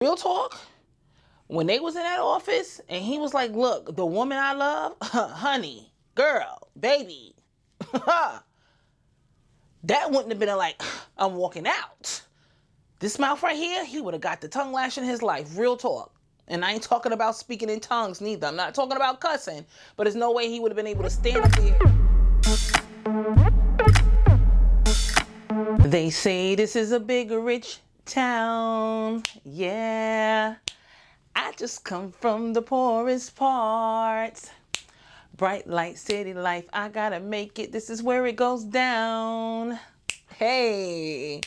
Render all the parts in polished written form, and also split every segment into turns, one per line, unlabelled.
Real talk. When they was in that office and he was like, look, the woman I love, honey, girl, baby, that wouldn't have been like, I'm walking out. This mouth right here, he would have got the tongue lash in his life. Real talk. And I ain't talking about speaking in tongues neither. I'm not talking about cussing, but there's no way he would have been able to stand up there. They say this is a big rich town. Yeah. I just come from the poorest parts. Bright light, city life, I gotta make it. This is where it goes down. Hey,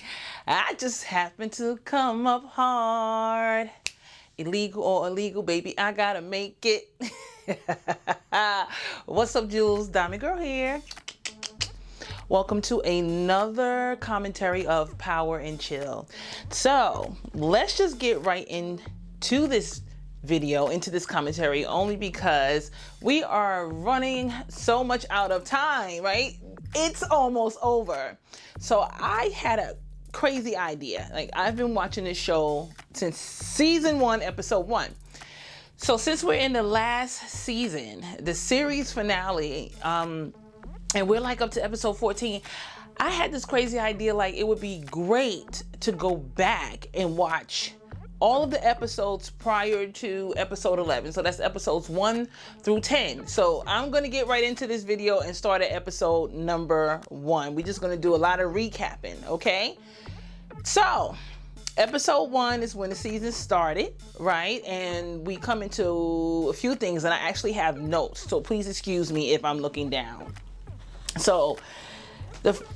I just happen to come up hard. Illegal or illegal, baby, I gotta make it. What's up, Jules? Diamond Girl here. Welcome to another commentary of Power and Chill. So let's just get right into this video, into this commentary, only because we are running so much out of time, right? It's almost over. So I had a crazy idea. Like, I've been watching this show since season 1, episode 1. So since we're in the last season, the series finale, and we're like up to episode 14, I had this crazy idea, like it would be great to go back and watch all of the episodes prior to episode 11. So that's episodes 1 through 10. So I'm gonna get right into this video and start at episode number 1. We're just gonna do a lot of recapping, okay? So episode 1 is when the season started, right? And we come into a few things, and I actually have notes, so please excuse me if I'm looking down. So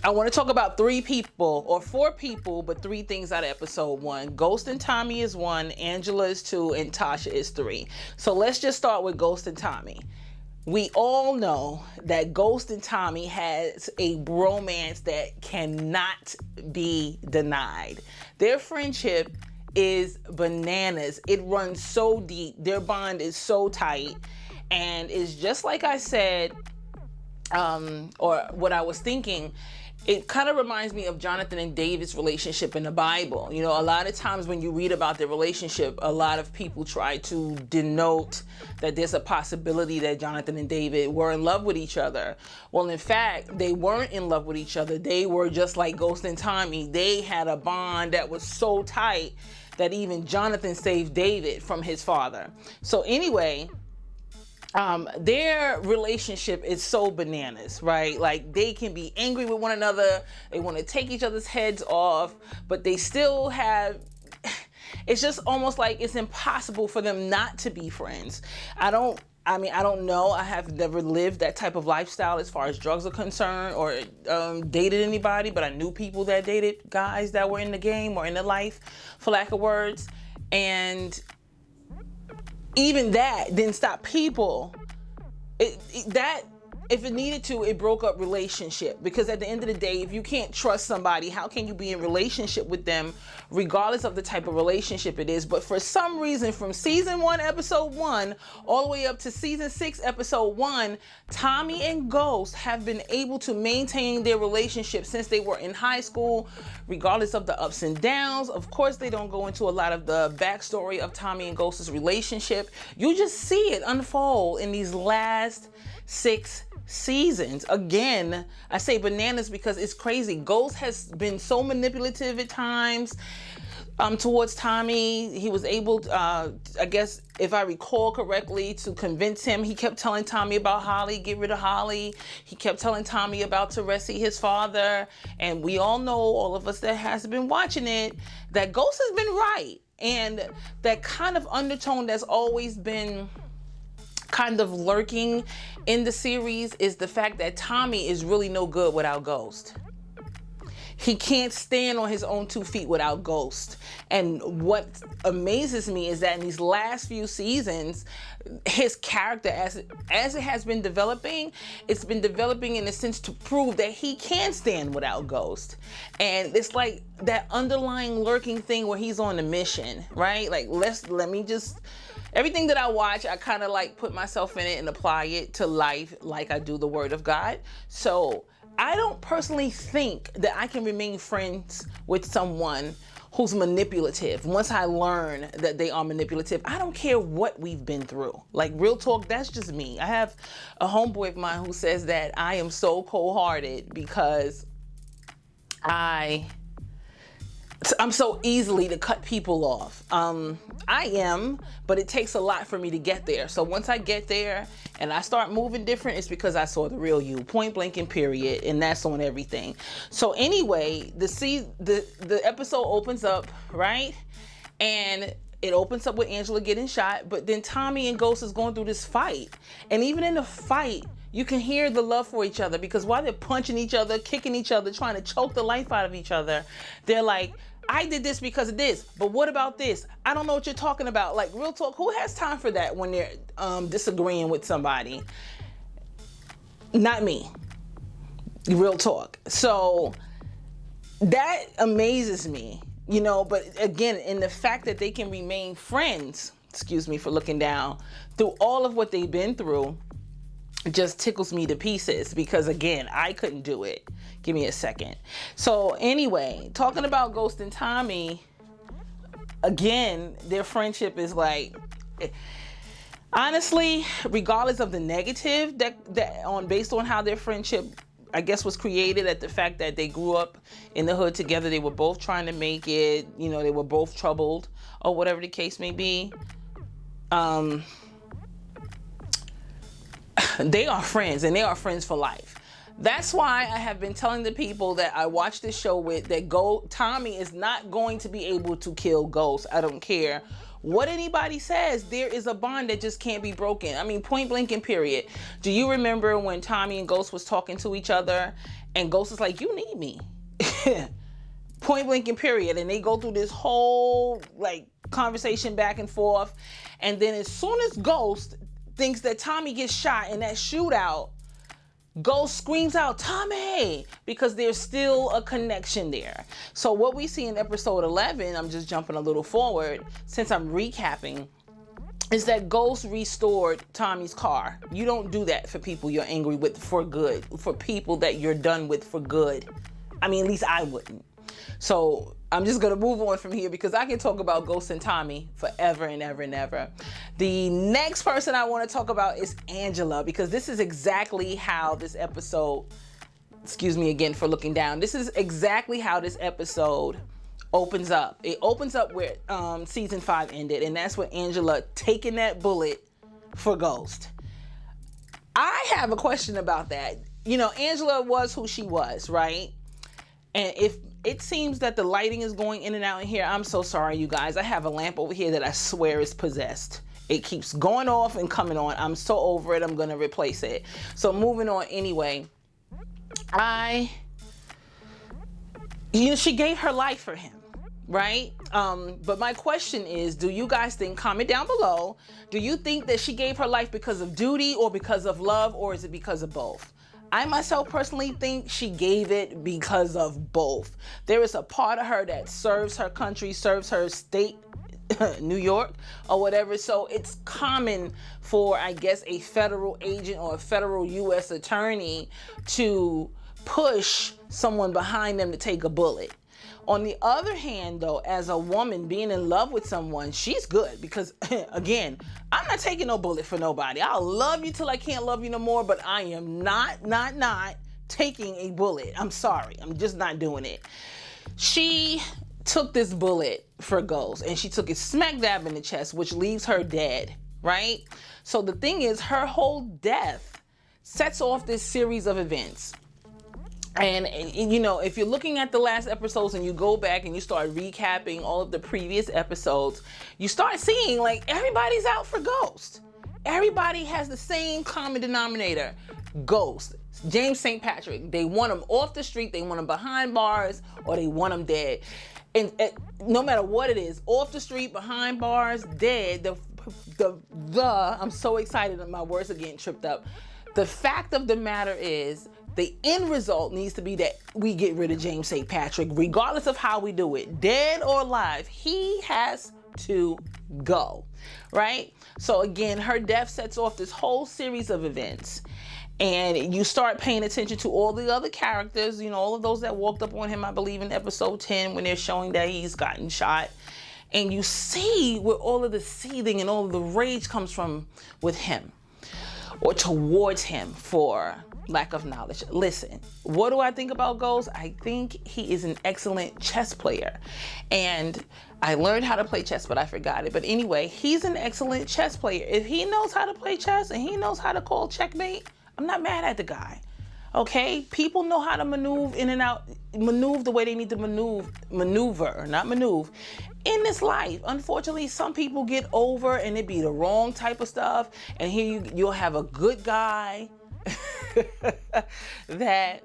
I want to talk about 3 people, or 4 people, but 3 things out of episode 1. Ghost and Tommy is 1, Angela is 2, and Tasha is 3. So let's just start with Ghost and Tommy. We all know that Ghost and Tommy has a bromance that cannot be denied. Their friendship is bananas. It runs so deep. Their bond is so tight. And it's just like I said, or what I was thinking, it kind of reminds me of Jonathan and David's relationship in the Bible. You know, a lot of times when you read about their relationship, a lot of people try to denote that there's a possibility that Jonathan and David were in love with each other. Well, in fact, they weren't in love with each other. They were just like Ghost and Tommy. They had a bond that was so tight that even Jonathan saved David from his father. So anyway, their relationship is so bananas, right? Like, they can be angry with one another. They want to take each other's heads off, but they still have, it's just almost like it's impossible for them not to be friends. I don't know. I have never lived that type of lifestyle as far as drugs are concerned, or dated anybody, but I knew people that dated guys that were in the game or in the life, for lack of words. And even that didn't stop people. If it needed to, it broke up relationship, because at the end of the day, if you can't trust somebody, how can you be in relationship with them, regardless of the type of relationship it is? But for some reason, from season 1, episode 1, all the way up to season 6, episode 1, Tommy and Ghost have been able to maintain their relationship since they were in high school, regardless of the ups and downs. Of course, they don't go into a lot of the backstory of Tommy and Ghost's relationship. You just see it unfold in these last 6 seasons. Again, I say bananas because it's crazy. Ghost has been so manipulative at times towards Tommy. He was able to, I guess, if I recall correctly, to convince him. He kept telling Tommy about Holly, get rid of Holly. He kept telling Tommy about Teresi, his father. And we all know, all of us that has been watching it, that Ghost has been right. And that kind of undertone that's always been kind of lurking in the series is the fact that Tommy is really no good without Ghost. He can't stand on his own 2 feet without Ghost. And what amazes me is that in these last few seasons, his character, as it has been developing, it's been developing in a sense to prove that he can stand without Ghost. And it's like that underlying lurking thing where he's on a mission, right? Like, let me just, everything that I watch, I kind of like put myself in it and apply it to life like I do the Word of God. So I don't personally think that I can remain friends with someone who's manipulative. Once I learn that they are manipulative, I don't care what we've been through. Like, real talk, that's just me. I have a homeboy of mine who says that I am so cold-hearted because I'm so easily to cut people off. I am, but it takes a lot for me to get there. So once I get there and I start moving different, it's because I saw the real you, point blank and period, and that's on everything. So anyway, the episode opens up, right? And it opens up with Angela getting shot, but then Tommy and Ghost is going through this fight. And even in the fight, you can hear the love for each other, because while they're punching each other, kicking each other, trying to choke the life out of each other, they're like, I did this because of this, but what about this? I don't know what you're talking about. Like, real talk, who has time for that when they're disagreeing with somebody? Not me. Real talk. So that amazes me, you know, but again, in the fact that they can remain friends, excuse me for looking down, through all of what they've been through, just tickles me to pieces, because again, I couldn't do it. Give me a second. So anyway, talking about Ghost and Tommy, again, their friendship is like, honestly, regardless of the negative based on how their friendship, I guess, was created, at the fact that they grew up in the hood together, they were both trying to make it, you know, they were both troubled or whatever the case may be. They are friends, and they are friends for life. That's why I have been telling the people that I watch this show with that Tommy is not going to be able to kill Ghost. I don't care what anybody says. There is a bond that just can't be broken. I mean, point blank and period. Do you remember when Tommy and Ghost was talking to each other, and Ghost is like, you need me? Point blank and period. And they go through this whole like conversation back and forth. And then as soon as Ghost thinks that Tommy gets shot in that shootout, Ghost screams out, Tommy, because there's still a connection there. So what we see in episode 11, I'm just jumping a little forward since I'm recapping, is that Ghost restored Tommy's car. You don't do that for people you're angry with for good, for people that you're done with for good. I mean, at least I wouldn't. So I'm just going to move on from here, because I can talk about Ghost and Tommy forever and ever and ever. The next person I want to talk about is Angela, because this is exactly how this episode, excuse me again for looking down, this is exactly how this episode opens up. It opens up where season 5 ended, and that's with Angela taking that bullet for Ghost. I have a question about that. You know, Angela was who she was, right? And if it seems that the lighting is going in and out in here, I'm so sorry, you guys. I have a lamp over here that I swear is possessed. It keeps going off and coming on. I'm so over it. I'm going to replace it. So moving on anyway. She gave her life for him, right? But my question is, do you guys think, comment down below, do you think that she gave her life because of duty or because of love, or is it because of both? I myself personally think she gave it because of both. There is a part of her that serves her country, serves her state, New York or whatever. So it's common for, I guess, a federal agent or a federal U.S. attorney to push someone behind them to take a bullet. On the other hand, though, as a woman being in love with someone, she's good, because again, I'm not taking no bullet for nobody. I'll love you till I can't love you no more, but I am not taking a bullet. I'm sorry. I'm just not doing it. She took this bullet for Ghost, and she took it smack dab in the chest, which leaves her dead, right? So the thing is, her whole death sets off this series of events. And, you know, if you're looking at the last episodes and you go back and you start recapping all of the previous episodes, you start seeing, like, everybody's out for Ghost. Everybody has the same common denominator, Ghost. James St. Patrick. They want him off the street, they want him behind bars, or they want him dead. And no matter what it is, off the street, behind bars, dead, I'm so excited that my words are getting tripped up. The fact of the matter is, the end result needs to be that we get rid of James St. Patrick, regardless of how we do it, dead or alive. He has to go, right? So again, her death sets off this whole series of events. And you start paying attention to all the other characters, you know, all of those that walked up on him, I believe in episode 10, when they're showing that he's gotten shot. And you see where all of the seething and all of the rage comes from with him, or towards him, for lack of knowledge. Listen, what do I think about Ghost? I think he is an excellent chess player. And I learned how to play chess, but I forgot it. But anyway, he's an excellent chess player. If he knows how to play chess and he knows how to call checkmate, I'm not mad at the guy. Okay? People know how to maneuver in and out, maneuver the way they need to maneuver, not maneuver, in this life. Unfortunately, some people get over and it be the wrong type of stuff. And here you'll have a good guy that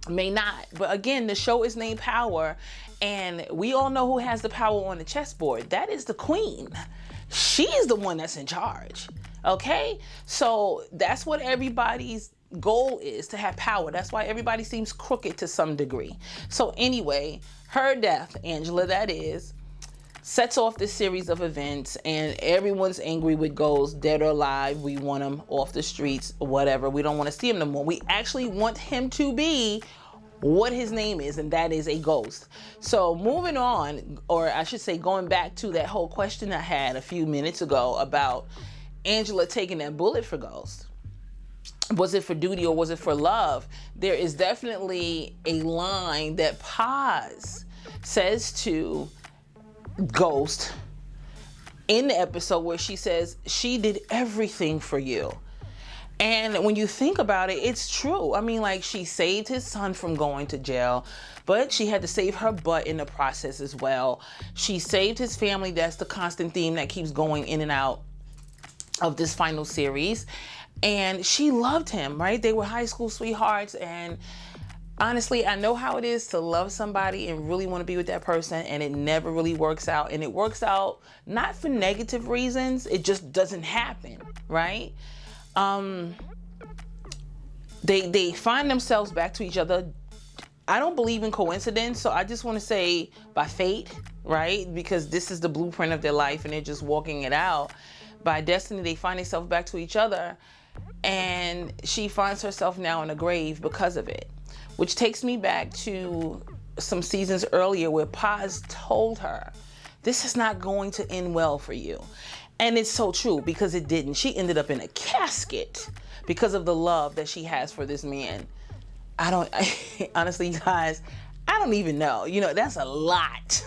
may not. But again, the show is named Power, and we all know who has the power on the chessboard. That is the queen. She's the one that's in charge. Okay? So that's what everybody's goal is, to have power. That's why everybody seems crooked to some degree. So anyway, her death, Angela that is, sets off this series of events, and everyone's angry with Ghost, dead or alive. We want him off the streets or whatever. We don't want to see him no more. We actually want him to be what his name is, and that is a ghost. So moving on, or I should say going back to that whole question I had a few minutes ago about Angela taking that bullet for Ghost. Was it for duty or was it for love? There is definitely a line that Paz says to Ghost in the episode where she says, she did everything for you. And when you think about it, it's true. I mean, like, she saved his son from going to jail, but she had to save her butt in the process as well. She saved his family. That's the constant theme that keeps going in and out of this final series. And she loved him, right? They were high school sweethearts. And honestly, I know how it is to love somebody and really want to be with that person, and it never really works out. And it works out not for negative reasons. It just doesn't happen, right? They find themselves back to each other. I don't believe in coincidence, so I just want to say by fate, right? Because this is the blueprint of their life and they're just walking it out. By destiny, they find themselves back to each other, and she finds herself now in a grave because of it. Which takes me back to some seasons earlier where Paz told her, this is not going to end well for you. And it's so true, because it didn't. She ended up in a casket because of the love that she has for this man. Honestly, guys, I don't even know. You know, that's a lot.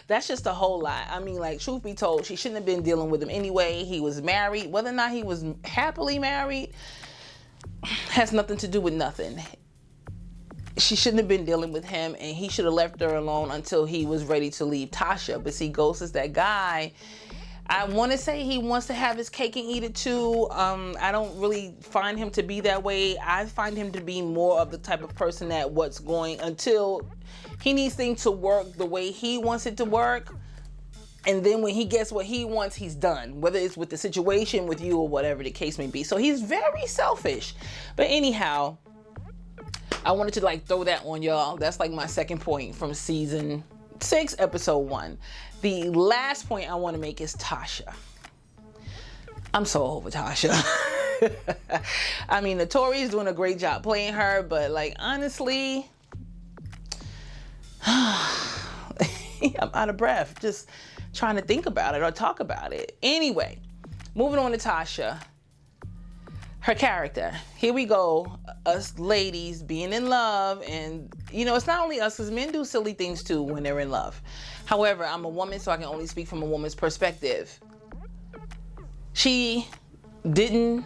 That's just a whole lot. I mean, like, truth be told, she shouldn't have been dealing with him anyway. He was married. Whether or not he was happily married has nothing to do with nothing. She shouldn't have been dealing with him, and he should have left her alone until he was ready to leave Tasha. But see, Ghost is that guy. I want to say he wants to have his cake and eat it too. I don't really find him to be that way. I find him to be more of the type of person that until he needs things to work the way he wants it to work. And then when he gets what he wants, he's done. Whether it's with the situation, with you, or whatever the case may be. So he's very selfish. But anyhow, I wanted to throw that on y'all. That's like my second point from season 6, episode 1. The last point I want to make is Tasha. I'm so over Tasha. I mean, Notori is doing a great job playing her, but honestly, I'm out of breath just trying to think about it or talk about it. Anyway, moving on to Tasha. Her character. Here we go. Us ladies being in love, and it's not only us, because men do silly things too when they're in love. However, I'm a woman, so I can only speak from a woman's perspective. She did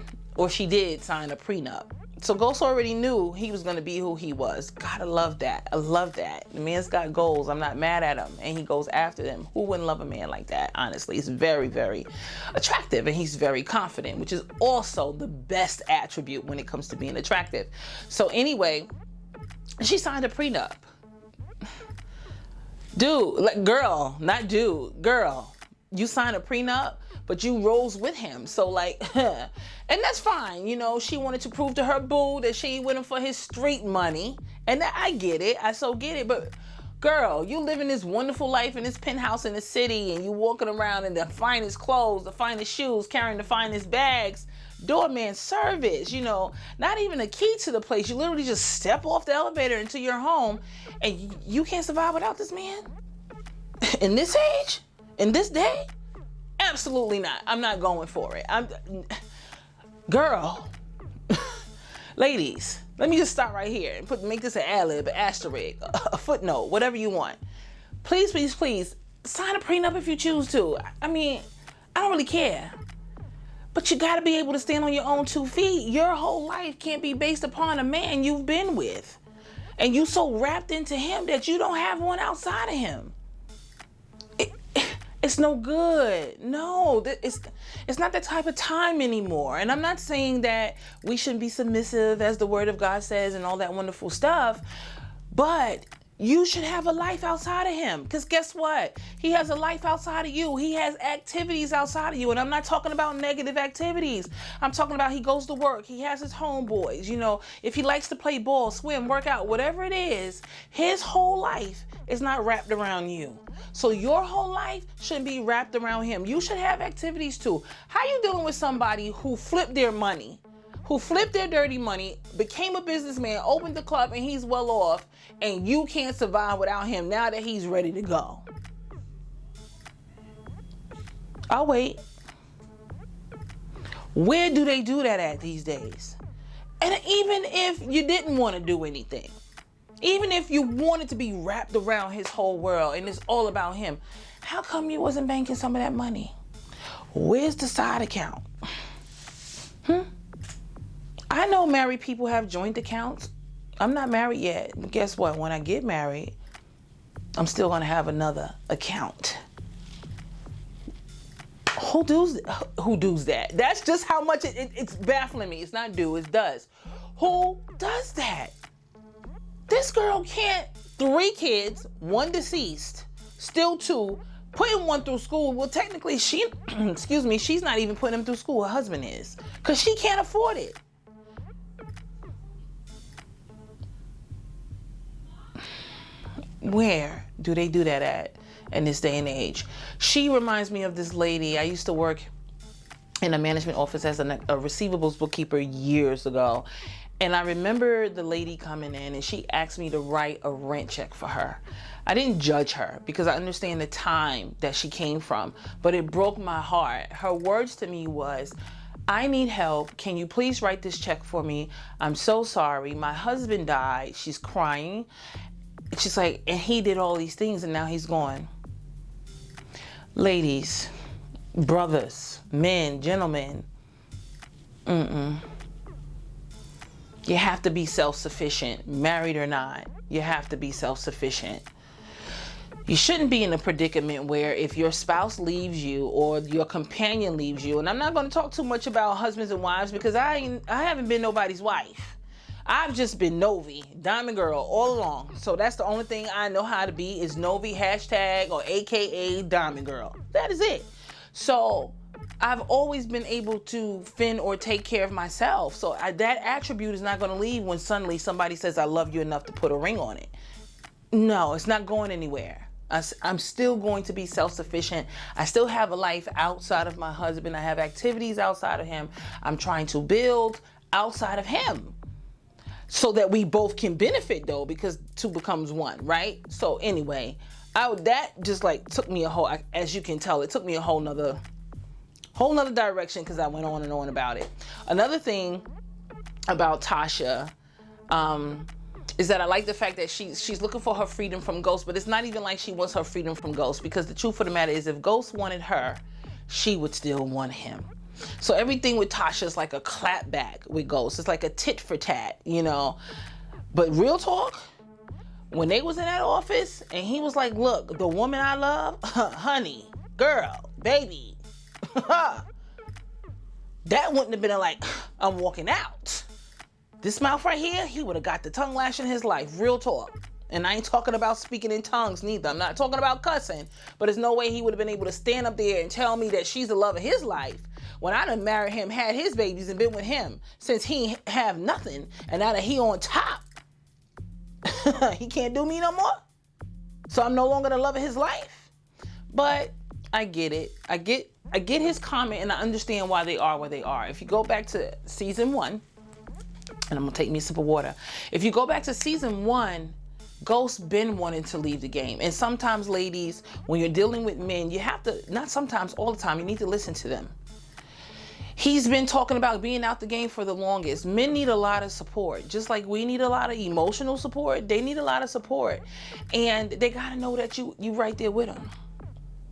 sign a prenup. So Ghost already knew he was going to be who he was. Gotta love that. I love that. The man's got goals. I'm not mad at him. And he goes after them. Who wouldn't love a man like that? Honestly, he's very, very attractive, and he's very confident, which is also the best attribute when it comes to being attractive. So anyway, she signed a prenup. Dude, girl, not dude, girl, you signed a prenup, but you rose with him. So and that's fine. She wanted to prove to her boo that she ain't with him for his street money. And I get it. I so get it. But girl, you living this wonderful life in this penthouse in the city, and you walking around in the finest clothes, the finest shoes, carrying the finest bags. doorman service, not even a key to the place. You literally just step off the elevator into your home, and you can't survive without this man? In this age? In this day? Absolutely not. I'm not going for it. Girl. Ladies, let me just stop right here and make this an ad-lib, an asterisk, a footnote, whatever you want. Please, please, please, sign a prenup if you choose to. I don't really care. But you gotta be able to stand on your own 2 feet. Your whole life can't be based upon a man you've been with. And you so wrapped into him that you don't have one outside of him. It's no good. No, it's not that type of time anymore. And I'm not saying that we shouldn't be submissive, as the word of God says, and all that wonderful stuff. But you should have a life outside of him. Because guess what? He has a life outside of you. He has activities outside of you. And I'm not talking about negative activities. I'm talking about he goes to work. He has his homeboys. If he likes to play ball, swim, work out, whatever it is, his whole life is not wrapped around you. So your whole life shouldn't be wrapped around him. You should have activities too. How you dealing with somebody who flipped their money, who flipped their dirty money, became a businessman, opened the club, and he's well off, and you can't survive without him now that he's ready to go? I'll wait. Where do they do that at these days? And even if you didn't want to do anything, even if you wanted to be wrapped around his whole world and it's all about him, how come you wasn't banking some of that money? Where's the side account? I know married people have joint accounts. I'm not married yet. But guess what? When I get married, I'm still going to have another account. Who does that? That's just how much it's baffling me. It's not do, it's does. Who does that? This girl can't. 3 kids, 1 deceased, still 2, putting 1 through school. Well, technically, she's not even putting him through school. Her husband is, because she can't afford it. Where do they do that at in this day and age? She reminds me of this lady. I used to work in a management office as a receivables bookkeeper years ago. And I remember the lady coming in and she asked me to write a rent check for her. I didn't judge her because I understand the time that she came from, but it broke my heart. Her words to me was, "I need help. Can you please write this check for me? I'm so sorry. My husband died." She's crying. She's like, and he did all these things and now he's gone. Ladies, brothers, men, gentlemen, you have to be self-sufficient, married or not. You have to be self-sufficient. You shouldn't be in a predicament where if your spouse leaves you or your companion leaves you, and I'm not going to talk too much about husbands and wives because I haven't been nobody's wife. I've just been Novi, Diamond Girl, all along. So that's the only thing I know how to be is Novi, hashtag, or AKA Diamond Girl. That is it. So I've always been able to fend or take care of myself. So that attribute is not going to leave when suddenly somebody says, "I love you enough to put a ring on it." No, it's not going anywhere. I'm still going to be self-sufficient. I still have a life outside of my husband. I have activities outside of him. I'm trying to build outside of him so that we both can benefit, though, because 2 becomes 1, right? So anyway, that just like took me as you can tell, it took me a whole nother direction because I went on and on about it. Another thing about Tasha is that I like the fact that she's looking for her freedom from Ghost, but it's not even like she wants her freedom from Ghost, because the truth of the matter is if Ghost wanted her, she would still want him. So everything with Tasha is like a clapback with Ghost. It's like a tit for tat, But real talk, when they was in that office and he was like, "Look, the woman I love, honey, girl, baby," that wouldn't have been like, "I'm walking out." This mouth right here, he would have got the tongue lash in his life. Real talk. And I ain't talking about speaking in tongues neither. I'm not talking about cussing. But there's no way he would have been able to stand up there and tell me that she's the love of his life when I done married him, had his babies, and been with him since he have nothing. And now that he on top, he can't do me no more. So I'm no longer the love of his life. But I get it. I get I get his comment and I understand why they are where they are. If you go back to season 1, and I'm gonna take me a sip of water. If you go back to season 1, Ghost been wanting to leave the game. And sometimes, ladies, when you're dealing with men, you have to, not sometimes, all the time, you need to listen to them. He's been talking about being out the game for the longest. Men need a lot of support. Just like we need a lot of emotional support, they need a lot of support. And they gotta know that you right there with them.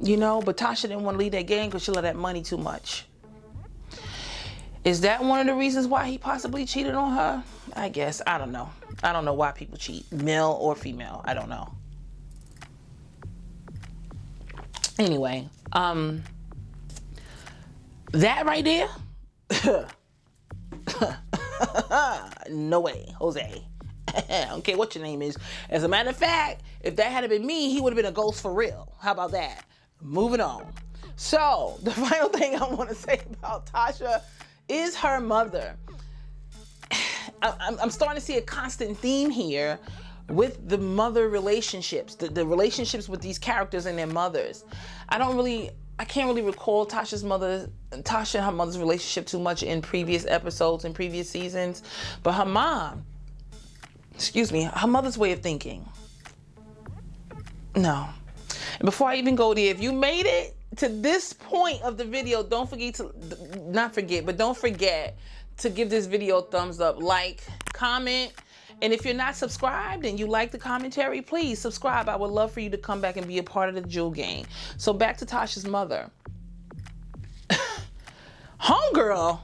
You know, but Tasha didn't want to leave that game because she loved that money too much. Is that one of the reasons why he possibly cheated on her? I guess. I don't know. I don't know why people cheat, male or female. I don't know. Anyway, that right there, no way, Jose. I don't care what your name is. As a matter of fact, if that had been me, he would have been a ghost for real. How about that? Moving on. So, the final thing I want to say about Tasha is her mother. I'm starting to see a constant theme here with the mother relationships, the relationships with these characters and their mothers. I can't really recall Tasha and her mother's relationship too much in previous episodes and previous seasons, but her mother's way of thinking. No. And before I even go there, if you made it to this point of the video, don't forget to give this video a thumbs up, like, comment, and if you're not subscribed and you like the commentary, please subscribe. I would love for you to come back and be a part of the Jewel Gang. So back to Tasha's mother. Homegirl,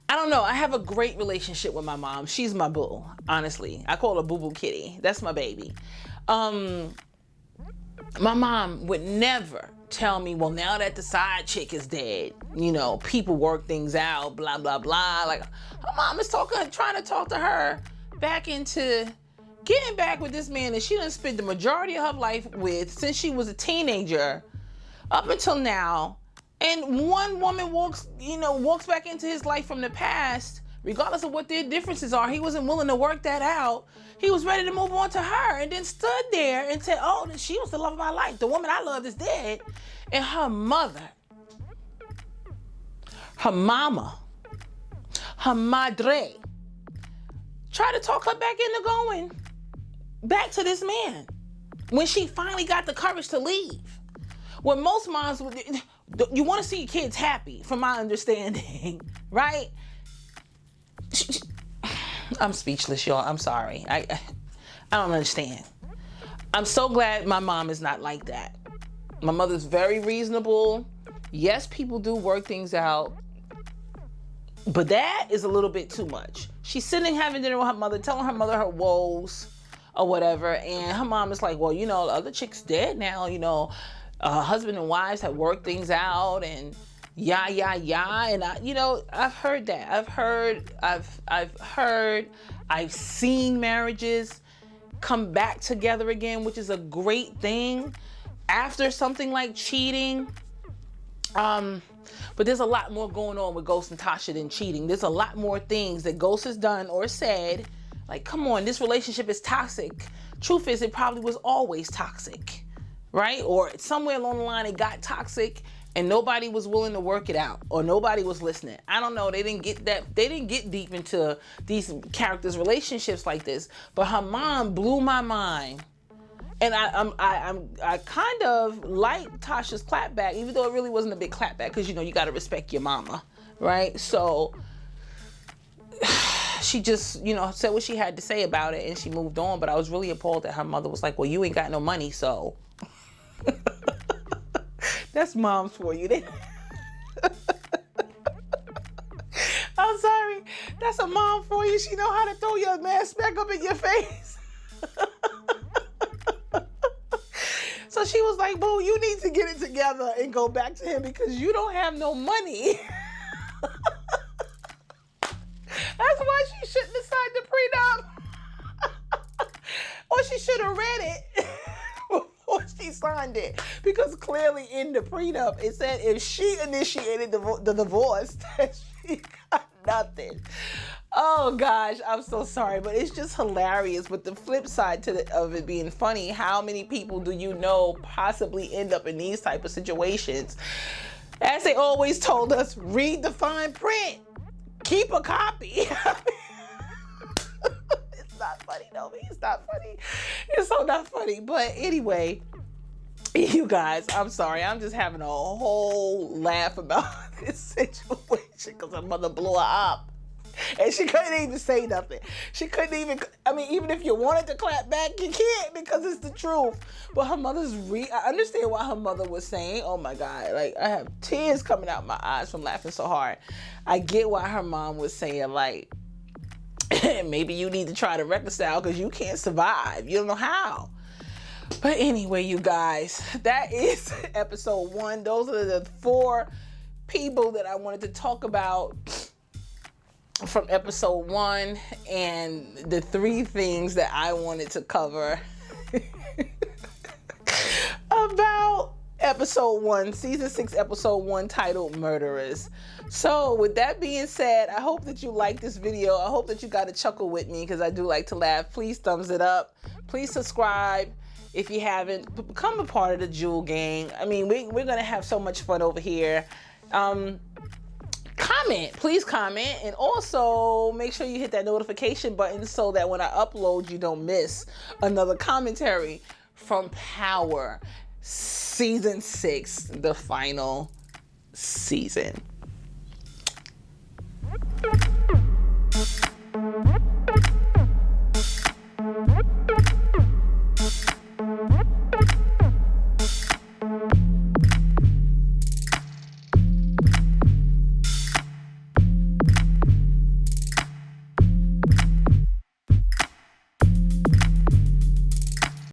I don't know. I have a great relationship with my mom. She's my boo, honestly. I call her Boo Boo Kitty. That's my baby. My mom would never tell me, well, now that the side chick is dead, you know, people work things out, blah, blah, blah. Like, her mom is trying to talk to her back into getting back with this man that she done spent the majority of her life with since she was a teenager up until now. And one woman walks back into his life from the past, regardless of what their differences are. He wasn't willing to work that out. He was ready to move on to her and then stood there and said, oh, she was the love of my life. The woman I loved is dead. And her mother, her mama, her madre, tried to talk her back into going back to this man when she finally got the courage to leave. When most moms would, you want to see your kids happy, from my understanding, right? I'm speechless, y'all. I'm sorry. I don't understand. I'm so glad my mom is not like that. My mother's very reasonable. Yes, people do work things out, but that is a little bit too much. She's sitting having dinner with her mother, telling her mother her woes or whatever, and her mom is like, well, you know, the other chick's dead now, you know. Husband and wives have worked things out and and I've heard that. I've seen marriages come back together again, which is a great thing after something like cheating. But there's a lot more going on with Ghost and Tasha than cheating. There's a lot more things that Ghost has done or said. Like, come on, this relationship is toxic. Truth is, it probably was always toxic, right? Or somewhere along the line, it got toxic and nobody was willing to work it out, or nobody was listening. I don't know. They didn't get deep into these characters' relationships like this. But her mom blew my mind. And I kind of like Tasha's clapback, even though it really wasn't a big clapback, because, you know, you got to respect your mama, right? So she just, you know, said what she had to say about it and she moved on. But I was really appalled that her mother was like, well, you ain't got no money, so. That's moms for you. I'm sorry. That's a mom for you. She know how to throw your mask back up in your face. So she was like, boo, you need to get it together and go back to him because you don't have no money. That's why she shouldn't have signed the prenup. Or she should have read it before she signed it. Because clearly in the prenup, it said if she initiated the divorce, that she got nothing. Oh gosh, I'm so sorry, but it's just hilarious. But the flip side of it being funny, how many people do you know possibly end up in these type of situations? As they always told us, read the fine print. Keep a copy. It's not funny, no, it's not funny. It's so not funny. But anyway, you guys, I'm sorry. I'm just having a whole laugh about this situation because her mother blew her up. And she couldn't even say nothing. She couldn't even, I mean, even if you wanted to clap back, you can't because it's the truth. But her mother's I understand why her mother was saying, oh my God, like I have tears coming out my eyes from laughing so hard. I get why her mom was saying like, maybe you need to try to reconcile because you can't survive. You don't know how. But anyway, you guys, that is episode 1. Those are the 4 people that I wanted to talk about from episode 1 and the 3 things that I wanted to cover about episode 1, season 6, episode 1, titled Murderers. So with that being said, I hope that you liked this video. I hope that you got a chuckle with me because I do like to laugh. Please thumbs it up. Please subscribe if you haven't. Become a part of the Jewel Gang. I mean, we're going to have so much fun over here. Comment, please comment, and also make sure you hit that notification button so that when I upload, you don't miss another commentary from Power Season 6, the final season.